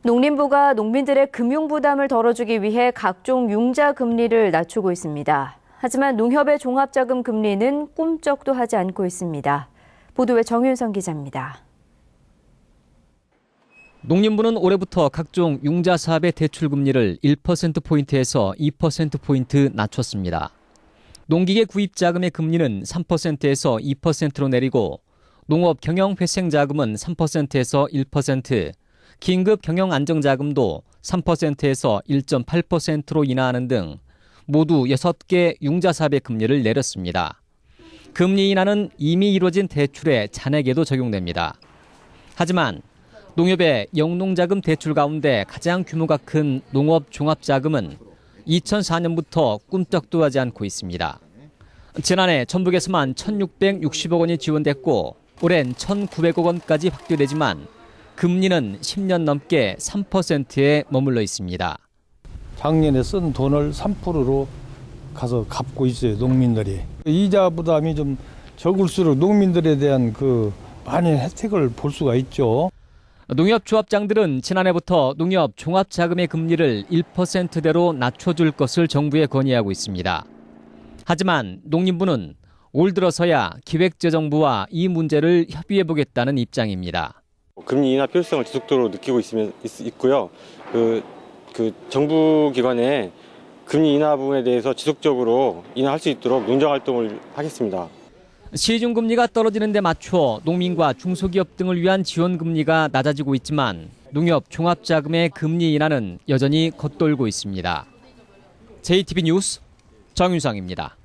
농림부가 농민들의 금융 부담을 덜어주기 위해 각종 융자 금리를 낮추고 있습니다. 하지만 농협의 종합자금 금리는 꿈쩍도 하지 않고 있습니다. 보도에 정윤성 기자입니다. 농림부는 올해부터 각종 융자 사업의 대출 금리를 1%포인트에서 2%포인트 낮췄습니다. 농기계 구입 자금의 금리는 3%에서 2%로 내리고 농업 경영 회생 자금은 3%에서 1%, 긴급 경영 안정 자금도 3%에서 1.8%로 인하하는 등 모두 6개 융자 사업의 금리를 내렸습니다. 금리 인하는 이미 이루어진 대출의 잔액에도 적용됩니다. 하지만 농협의 영농자금 대출 가운데 가장 규모가 큰 농업 종합자금은 2004년부터 꿈쩍도 하지 않고 있습니다. 지난해 전북에서만 1,660억 원이 지원됐고 올해는 1,900억 원까지 확대되지만 금리는 10년 넘게 3%에 머물러 있습니다. 작년에 쓴 돈을 3%로 가서 갚고 있어요, 농민들이. 이자 부담이 좀 적을수록 농민들에 대한 많은 혜택을 볼 수가 있죠. 농협 조합장들은 지난해부터 농협 종합자금의 금리를 1%대로 낮춰줄 것을 정부에 건의하고 있습니다. 하지만 농림부는 올 들어서야 기획재정부와 이 문제를 협의해보겠다는 입장입니다. 금리 인하 필요성을 지속적으로 느끼고 있고요. 정부 기관에 금리 인하 부분에 대해서 지속적으로 인하할 수 있도록 논쟁활동을 하겠습니다. 시중금리가 떨어지는 데 맞춰 농민과 중소기업 등을 위한 지원금리가 낮아지고 있지만 농협 종합자금의 금리 인하는 여전히 겉돌고 있습니다. JTB 뉴스 정윤상입니다.